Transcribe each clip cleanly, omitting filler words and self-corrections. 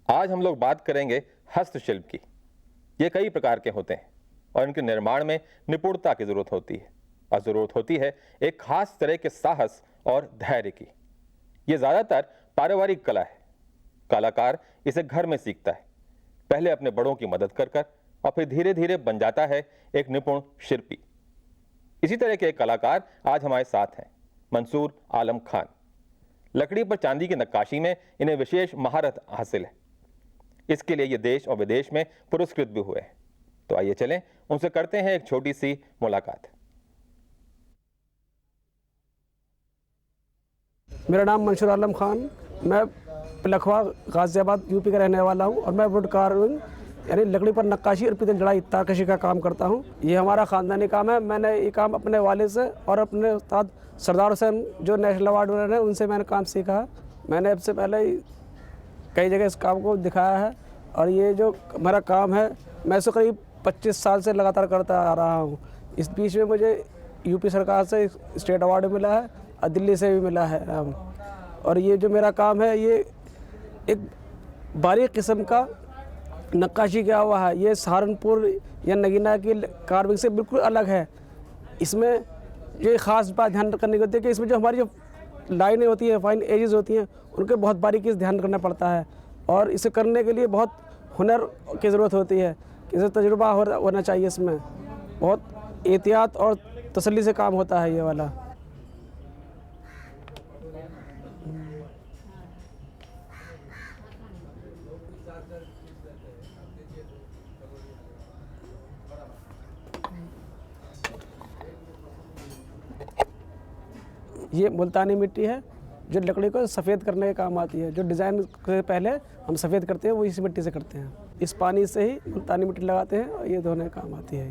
आज हम लोग बात करेंगे हस्तशिल्प की। ये कई प्रकार के होते हैं और इनके निर्माण में निपुणता की जरूरत होती है और जरूरत होती है एक खास तरह के साहस और धैर्य की। ये ज्यादातर पारिवारिक कला है। कलाकार इसे घर में सीखता है, पहले अपने बड़ों की मदद कर कर और फिर धीरे धीरे बन जाता है एक निपुण शिल्पी। इसी तरह के एक कलाकार आज हमारे साथ हैं, मंसूर आलम खान। लकड़ी पर चांदी की नक्काशी में इन्हें विशेष महारत हासिल है। इसके लिए ये देश और विदेश में पुरस्कृत भी हुए हैं। तो आइए चलें उनसे करते हैं एक छोटी सी मुलाकात। मेरा नाम मंसूर आलम खान, मैं लखवा गाजियाबाद यूपी का रहने वाला हूँ और मैं वुड कार्विंग यानी लकड़ी पर नक्काशी और पीतल जड़ाई तारकशी का काम करता हूँ। ये हमारा ख़ानदानी काम है। मैंने ये काम अपने वालिद से और अपने उस्ताद सरदार हुसैन जो नेशनल अवार्ड विनर हैं उनसे मैंने काम सीखा है। मैंने अब से पहले कई जगह इस काम को दिखाया है और ये जो मेरा काम है मैं इसको करीब 25 साल से लगातार करता आ रहा हूँ। इस बीच में मुझे यूपी सरकार से स्टेट अवार्ड मिला है और दिल्ली से भी मिला है। और ये जो मेरा काम है ये एक बारीक किस्म का नक्काशी किया हुआ है। ये सहारनपुर या नगीना की कार्विंग से बिल्कुल अलग है। इसमें ये ख़ास बात ध्यान करने की होती है कि इसमें जो हमारी जो लाइनें होती हैं, फाइन एजेस होती हैं, उनके बहुत बारीकी से ध्यान करना पड़ता है और इसे करने के लिए बहुत हुनर की ज़रूरत होती है। इसे तजुर्बा होना चाहिए। इसमें बहुत एहतियात और तसल्ली से काम होता है ये वाला। ये मुल्तानी मिट्टी है जो लकड़ी को सफ़ेद करने के काम आती है। जो डिज़ाइन से पहले हम सफ़ेद करते हैं वो इसी मिट्टी से करते हैं। इस पानी से ही मुल्तानी मिट्टी लगाते हैं और ये धोने का काम आती है।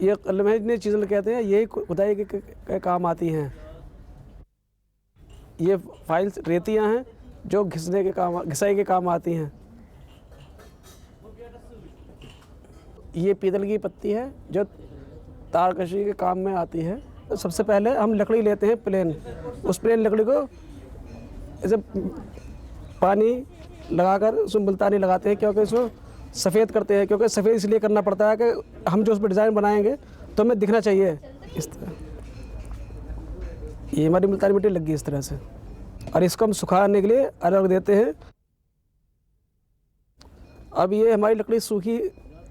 ये कलमे चीज़ें कहते हैं, यही खुदाई के काम आती हैं। ये फाइल्स रेतियाँ हैं जो घिसाई के काम आती हैं। ये पीतल की पत्ती है जो तारकशी के काम में आती है। सबसे पहले हम लकड़ी लेते हैं प्लेन। उस प्लेन लकड़ी को ऐसे पानी लगाकर उसमें मुल्तानी लगाते हैं क्योंकि इसको सफ़ेद करते हैं। क्योंकि सफ़ेद इसलिए करना पड़ता है कि हम जो उस पर डिज़ाइन बनाएंगे तो हमें दिखना चाहिए इस तरह। ये हमारी मुल्तानी मिट्टी लग गई इस तरह से और इसको हम सुखाने के लिए अलग देते हैं। अब ये हमारी लकड़ी सूखी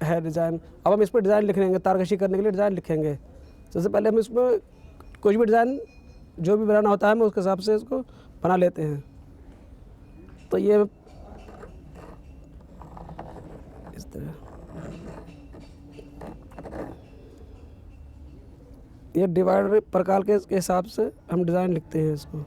है डिज़ाइन। अब हम इस पर डिज़ाइन लिखेंगे, तारकशी करने के लिए डिज़ाइन लिखेंगे। सबसे पहले हम इसमें कुछ भी डिज़ाइन जो भी बनाना होता है हम उसके हिसाब से इसको बना लेते हैं। तो ये इस तरह ये डिवाइडर प्रकार के हिसाब से हम डिज़ाइन लिखते हैं इसको।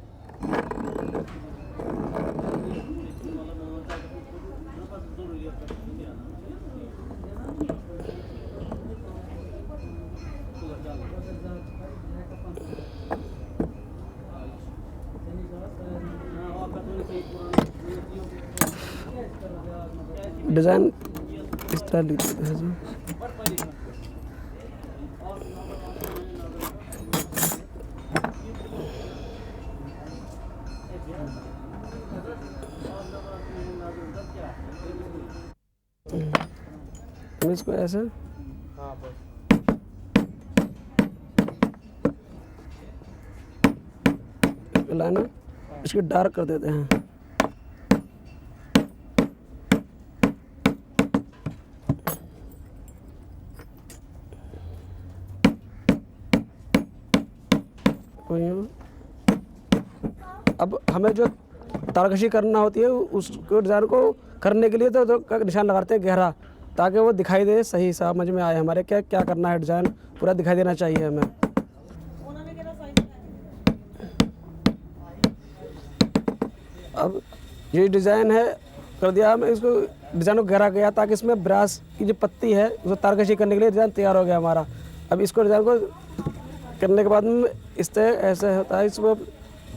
डिज़ाइन इस तरह लिख देते हैं जो हम इसको ऐसे लाना इसको डार्क कर देते हैं। अब हमें जो तारकशी करना होती है उसको डिज़ाइन को करने के लिए तो निशान लगाते हैं गहरा, ताकि वो दिखाई दे, सही समझ में आए हमारे क्या क्या करना है। डिज़ाइन पूरा दिखाई देना चाहिए हमें। अब ये डिज़ाइन है कर दिया हमें, इसको डिज़ाइन को गहरा गया ताकि इसमें ब्रास की जो पत्ती है उसको तारकशी करने के लिए डिज़ाइन तैयार हो गया हमारा। अब इसको डिज़ाइन को करने के बाद में इस तरह ऐसे होता है। इसमें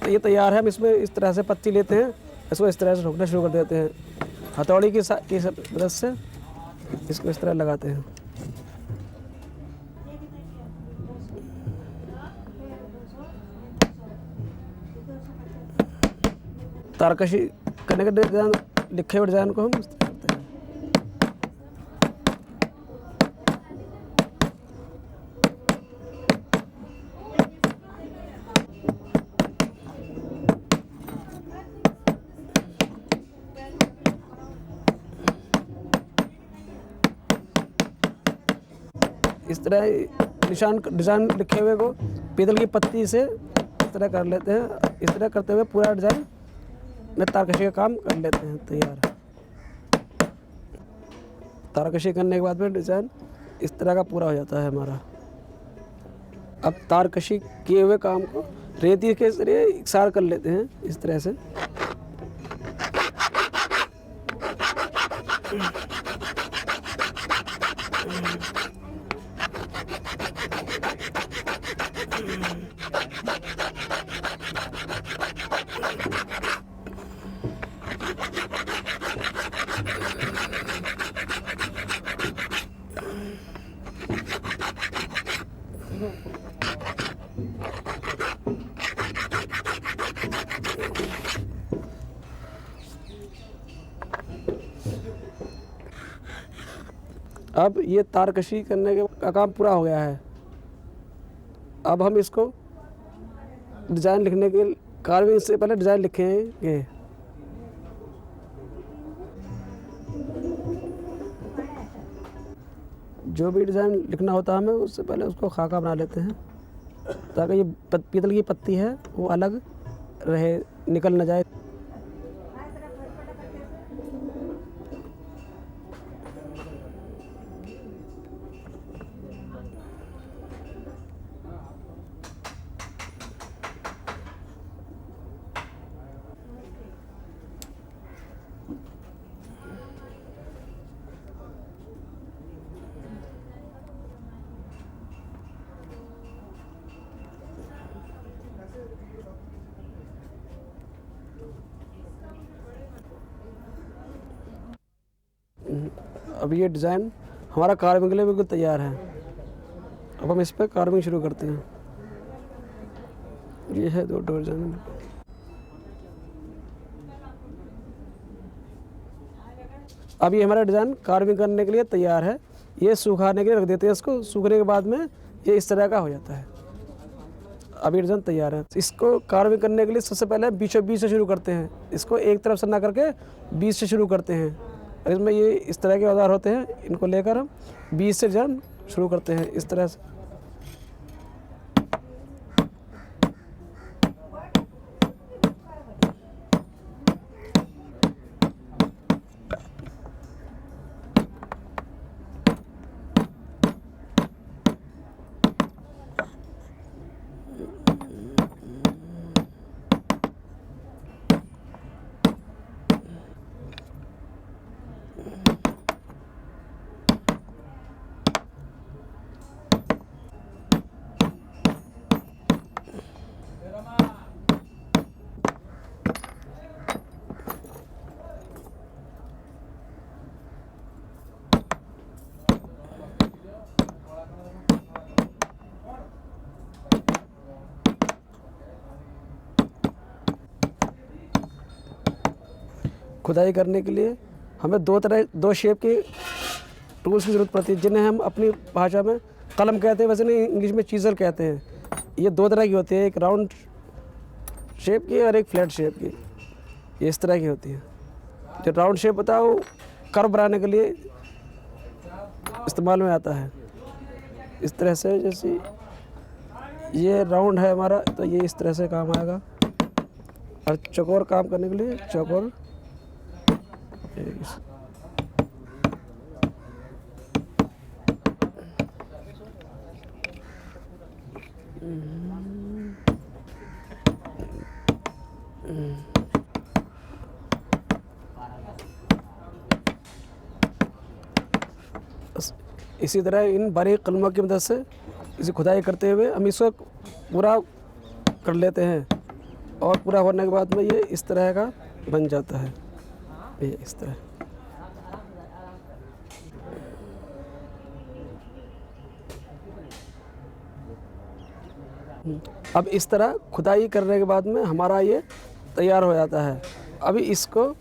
ये तैयार है। हम इसमें इस तरह से पत्ती लेते हैं, इसको इस तरह से ठोकना शुरू कर देते हैं। हथौड़ी की मदद से इसको इस तरह लगाते हैं। तारकशी करने के डिज़ाइन लिखे हुए डिज़ाइन को हम इस तरह करते हैं। इस तरह डिज़ाइन लिखे हुए को पीतल की पत्ती से इस तरह कर लेते हैं। इस तरह करते हुए पूरा डिज़ाइन में तारकशी का काम कर लेते हैं तैयार। तारकशी करने के बाद में डिज़ाइन इस तरह का पूरा हो जाता है हमारा। अब तारकशी किए हुए काम को रेती के जरिए इकसार कर लेते हैं इस तरह से। अब ये तारकशी करने का काम पूरा हो गया है। अब हम इसको डिज़ाइन लिखने के कार्विंग से पहले डिज़ाइन लिखेंगे। जो भी डिज़ाइन लिखना होता है हमें उससे पहले उसको खाका बना लेते हैं ताकि ये पीतल की पत्ती है वो अलग रहे, निकल न जाए। अब ये डिज़ाइन हमारा कार्विंग के लिए बिल्कुल तैयार है। अब हम इस पर कार्विंग शुरू करते हैं। ये है 2 डिज़ाइन। अब ये हमारा डिज़ाइन कार्विंग करने के लिए तैयार है। ये सुखाने के लिए रख देते हैं इसको। सूखने के बाद में ये इस तरह का हो जाता है। अब ये डिज़ाइन तैयार है। इसको कार्विंग करने के लिए सबसे पहले बीचों बीच से शुरू करते हैं। इसको एक तरफ से ना करके बीच से शुरू करते हैं। और इसमें ये इस तरह के औजार होते हैं, इनको लेकर हम बीच से डिज़ाइन शुरू करते हैं इस तरह से। खुदाई करने के लिए हमें 2 शेप के टूल्स की ज़रूरत पड़ती है, जिन्हें हम अपनी भाषा में कलम कहते हैं, वैसे नहीं इंग्लिश में चीज़ल कहते हैं। ये 2 तरह की होती है, एक राउंड शेप की और एक फ्लैट शेप की। ये इस तरह की होती है। जो राउंड शेप होता है वो कर्व बनाने के लिए इस्तेमाल में आता है। इस तरह से जैसे ये राउंड है हमारा, तो ये इस तरह से काम आएगा। और चौकोर काम करने के लिए चौकोर इसी तरह इन बारीक कलमों की मदद से इसे खुदाई करते हुए हम इसको पूरा कर लेते हैं। और पूरा होने के बाद में ये इस तरह का बन जाता है। ये इस तरह अब इस तरह खुदाई करने के बाद में हमारा ये तैयार हो जाता है। अभी इसको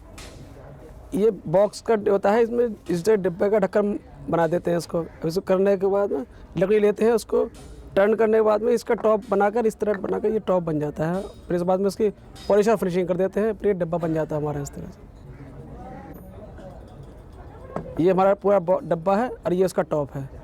ये बॉक्स का होता है, इसमें इससे डिब्बे का ढक्कन बना देते हैं इसको। इसको करने के बाद में लकड़ी लेते हैं, उसको टर्न करने के बाद में इसका टॉप बनाकर इस तरह बनाकर ये टॉप बन जाता है। फिर इस बाद में इसकी पॉलिश और फिनिशिंग कर देते हैं, फिर ये डब्बा बन जाता है हमारा इस तरह से। ये हमारा पूरा डब्बा है और ये इसका टॉप है।